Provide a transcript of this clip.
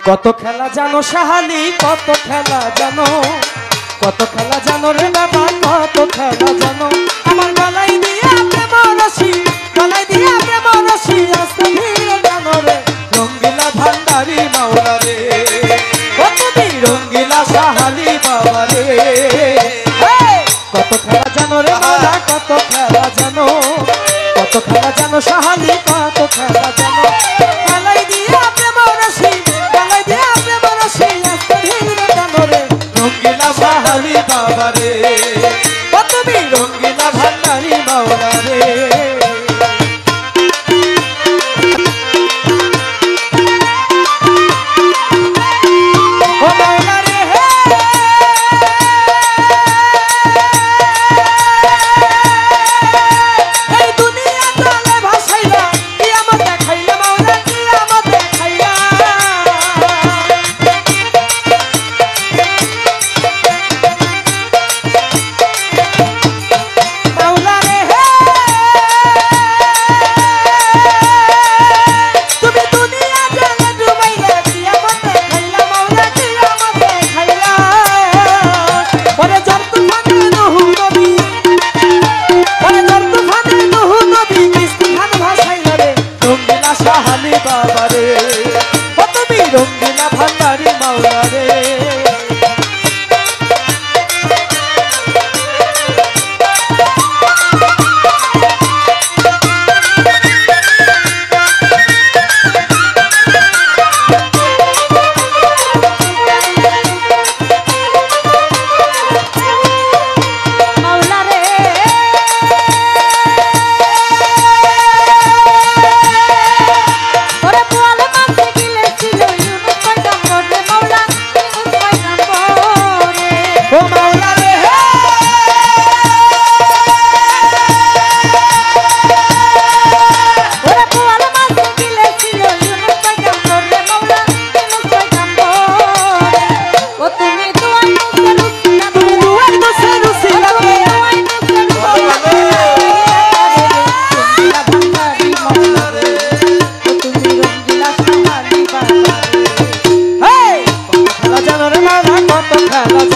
কত খেলা জানো সাহালি, কত খেলা জানো, কত খেলা জানো রে বাবা, কত খেলা জানো। আমার গলাই দিয়া প্রেম রশি, গলাই দিয়া প্রেম রশি, আস্তে ধীরে জানো রে রঙ্গিলা ভান্ডারি মাওলা রে, কত দি রঙ্গিলা সাহালি বাবা রে। কত খেলা জানো রে মাওলা, কত খেলা জানো, কত খেলা জানো সাহালি, কত খেলা জানো। গলাই দিয়া প্রেম রশি, গলাই দিয়া প্রেম রশি, আস্তে ধীরে জানো রে রঙ্গিলা সাহালি বাবা রে, কত দি রঙ্গিলা ভান্ডারি মাওলা রে। রঙ্গিলা ভান্ডারি মাওলা রে। খেলা